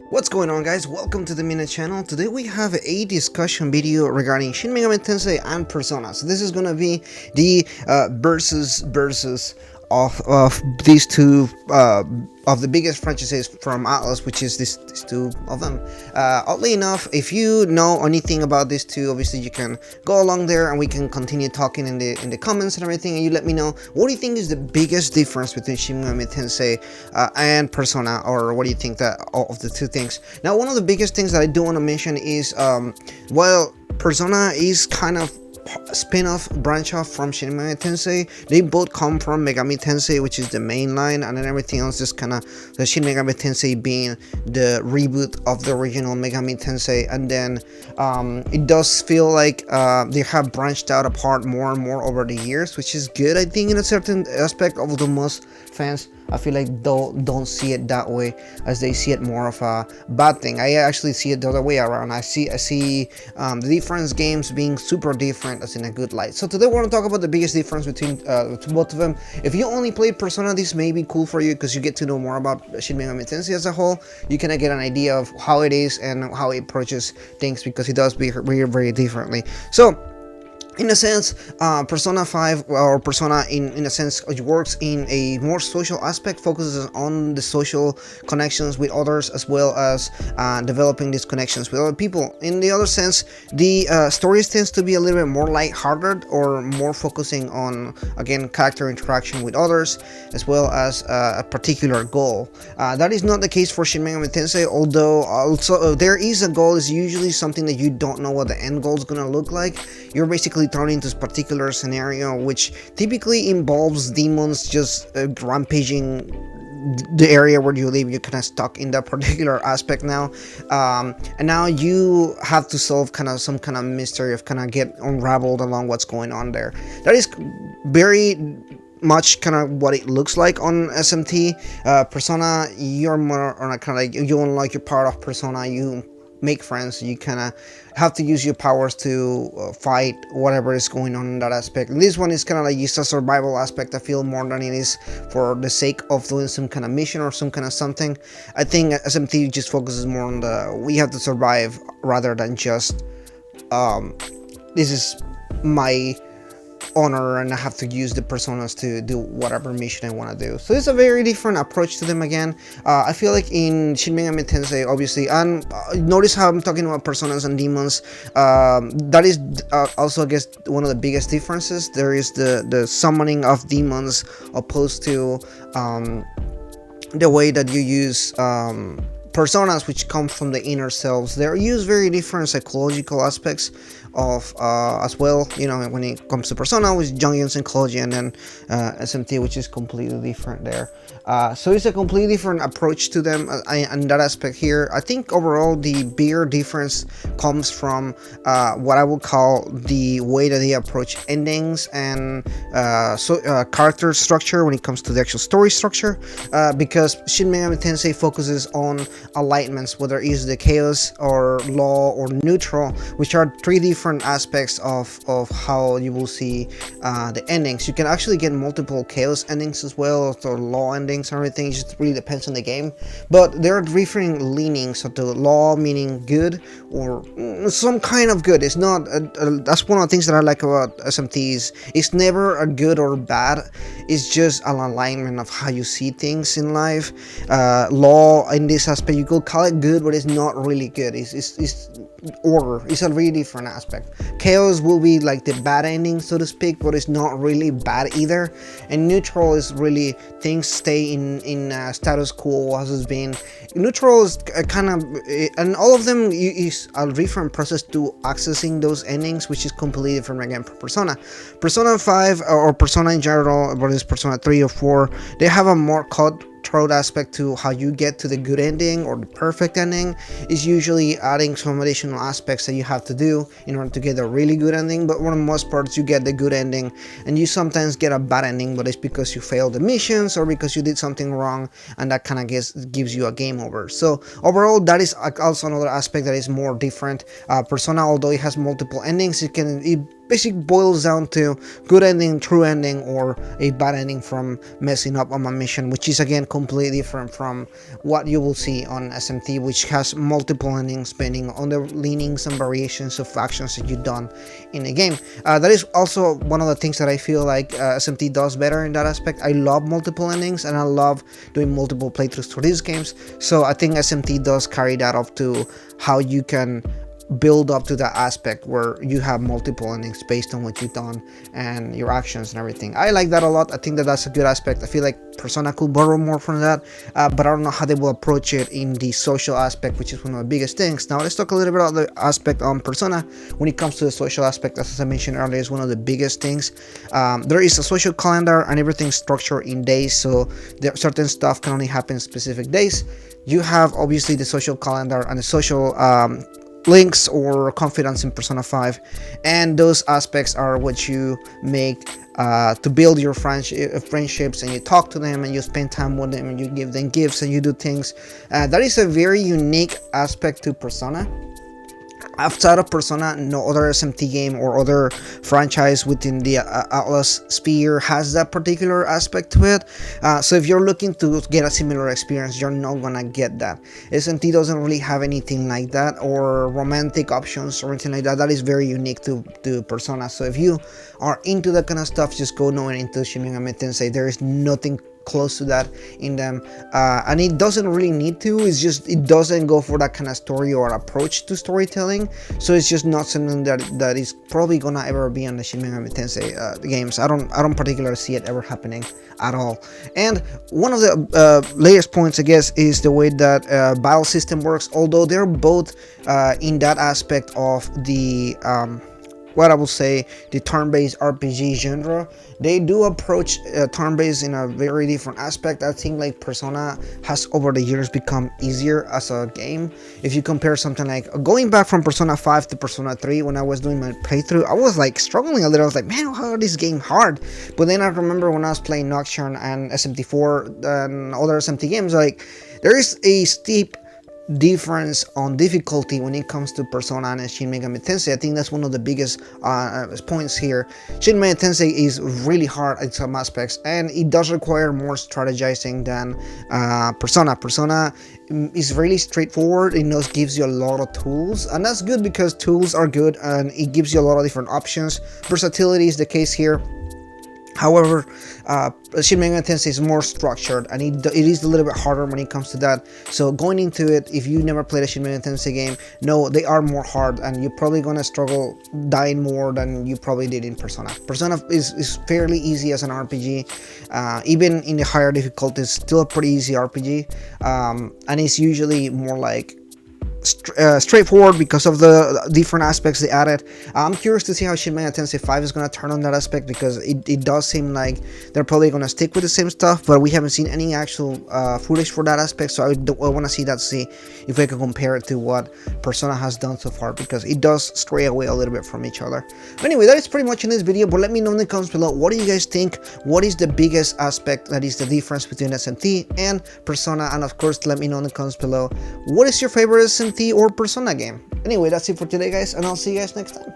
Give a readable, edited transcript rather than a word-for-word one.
What's going on, guys? Welcome to the Minute channel. Today we have a discussion video regarding Shin Megami Tensei and Persona. So this is gonna be the versus of these two of the biggest franchises from Atlas, which is these two of them. Oddly enough, if you know anything about these two, obviously you can go along there and we can continue talking in the comments and everything, and you let me know what do you think is the biggest difference between Shin Megami Tensei and Persona, or what do you think that of the two things. Now, one of the biggest things that I do want to mention is well, Persona is kind of spin-off branch off from Shin Megami Tensei. They both come from Megami Tensei, which is the main line, and then everything else is kind of the Shin Megami Tensei being the reboot of the original Megami Tensei. And then it does feel like they have branched out apart more and more over the years, which is good, I think, in a certain aspect. Although most fans, I feel like don't see it that way, as they see it more of a bad thing. I actually see it the other way around. I see the different games being super different as in a good light. So today we're going to talk about the biggest difference between both of them. If you only played Persona, this may be cool for you because you get to know more about Shin Megami Tensei as a whole. You kind of get an idea of how it is and how it approaches things, because it does behave very differently. So in a sense, Persona 5 or Persona in a sense works in a more social aspect, focuses on the social connections with others, as well as developing these connections with other people. In the other sense, the stories tends to be a little bit more lighthearted, or more focusing on, again, character interaction with others, as well as a particular goal. That is not the case for Shin Megami Tensei, although also there is a goal. Is usually something that you don't know what the end goal is gonna look like. You're basically thrown into this particular scenario, which typically involves demons just rampaging the area where you live. You're kind of stuck in that particular aspect now, and now you have to solve some kind of mystery, of kind of get unraveled along what's going on there. That is very much kind of what it looks like on SMT. Persona, you're more on a kind of like, you unlock your part of Persona, you make friends, you kind of have to use your powers to fight whatever is going on in that aspect. This one is kind of like just a survival aspect, I feel, more than it is for the sake of doing some kind of mission or some kind of something. I think SMT just focuses more on the we have to survive, rather than just this is my honor and I have to use the personas to do whatever mission I want to do. So it's a very different approach to them again. I feel like in Shin Megami Tensei, obviously, and notice how I'm talking about personas and demons. That is also, I guess, one of the biggest differences. There is the summoning of demons, opposed to the way that you use personas, which come from the inner selves. They're used very different psychological aspects of as well, you know, when it comes to Persona with Jungian psychology, and then SMT, which is completely different there. So it's a completely different approach to them, and that aspect here. I think overall the bigger difference comes from what I would call the way that they approach endings and character structure when it comes to the actual story structure, because Shin Megami Tensei focuses on alignments, whether it is the chaos or law or neutral, which are three different aspects of how you will see the endings. You can actually get multiple chaos endings as well, or law endings and everything. It just really depends on the game, but there are different leanings. So the law meaning good, or some kind of good. It's not that's one of the things that I like about SMTs. It's never a good or bad. It's just an alignment of how you see things in life. Law in this aspect, you could call it good, but it's not really good. It's order. It's a really different aspect. Chaos will be like the bad ending, so to speak, but it's not really bad either. And neutral is really things stay in status quo as it's been. Neutral is kind of, and all of them is a different process to accessing those endings, which is completely different again for Persona. Persona 5 or Persona in general, whether it's Persona 3 or 4, they have a more cutthroat aspect to how you get to the good ending or the perfect ending. Is usually adding some additional aspects that you have to do in order to get a really good ending, but for the most part you get the good ending, and you sometimes get a bad ending, but it's because you failed the missions or because you did something wrong, and that kind of gives you a game over. So overall, that is also another aspect that is more different. Persona, although it has multiple endings, it basically boils down to good ending, true ending, or a bad ending from messing up on a mission, which is again completely different from what you will see on SMT, which has multiple endings depending on the leanings and variations of actions that you've done in a game. That is also one of the things that I feel like SMT does better in that aspect. I love multiple endings and I love doing multiple playthroughs for these games, so I think SMT does carry that up to how you can build up to that aspect where you have multiple endings based on what you've done and your actions and everything. I like that a lot. I think that that's a good aspect. I feel like Persona could borrow more from that, but I don't know how they will approach it in the social aspect, which is one of the biggest things. Now let's talk a little bit about the aspect on Persona. When it comes to the social aspect, as I mentioned earlier, is one of the biggest things. There is a social calendar and everything's structured in days, so there certain stuff can only happen in specific days. You have obviously the social calendar and the social links or confidence in Persona 5, and those aspects are what you make to build your friendships, and you talk to them and you spend time with them and you give them gifts and you do things. That is a very unique aspect to Persona. Outside of Persona, no other SMT game or other franchise within the Atlas sphere has that particular aspect to it. So if you're looking to get a similar experience, you're not gonna get that. SMT doesn't really have anything like that, or romantic options or anything like that. That is very unique to Persona. So if you are into that kind of stuff, just go knowing into Shin Megami Tensei. There is nothing close to that in them, and it doesn't really need to. It's just it doesn't go for that kind of story or approach to storytelling, so it's just not something that is probably gonna ever be on the Shin Megami Tensei games. I don't particularly see it ever happening at all. And one of the latest points, I guess, is the way that battle system works. Although they're both in that aspect of the what I will say, the turn-based RPG genre, they do approach turn-based in a very different aspect. I think like Persona has over the years become easier as a game. If you compare something like going back from Persona 5 to Persona 3, when I was doing my playthrough, I was like struggling a little. I was like, man, how is this game hard? But then I remember when I was playing Nocturne and SMT4 and other SMT games, like there is a steep difference on difficulty when it comes to Persona and Shin Megami Tensei. I think that's one of the biggest points here. Shin Megami Tensei is really hard in some aspects, and it does require more strategizing than Persona. Persona is really straightforward. It gives you a lot of tools, and that's good because tools are good and it gives you a lot of different options. Versatility is the case here. However, Shin Megami Tensei is more structured, and it is a little bit harder when it comes to that. So going into it, if you never played a Shin Megami Tensei game, no, they are more hard, and you're probably gonna struggle dying more than you probably did in Persona. Persona is fairly easy as an RPG, even in the higher difficulties, still a pretty easy RPG, and it's usually more like straightforward because of the different aspects they added. I'm curious to see how Shin Megami Tensei 5 is going to turn on that aspect, because it does seem like they're probably going to stick with the same stuff, but we haven't seen any actual footage for that aspect, so I want to see that, see if we can compare it to what Persona has done so far, because it does stray away a little bit from each other. But anyway, that is pretty much in this video, but let me know in the comments below, what do you guys think? What is the biggest aspect that is the difference between SMT and Persona? And of course, let me know in the comments below, what is your favorite SMT or Persona game? Anyway, that's it for today, guys, and I'll see you guys next time.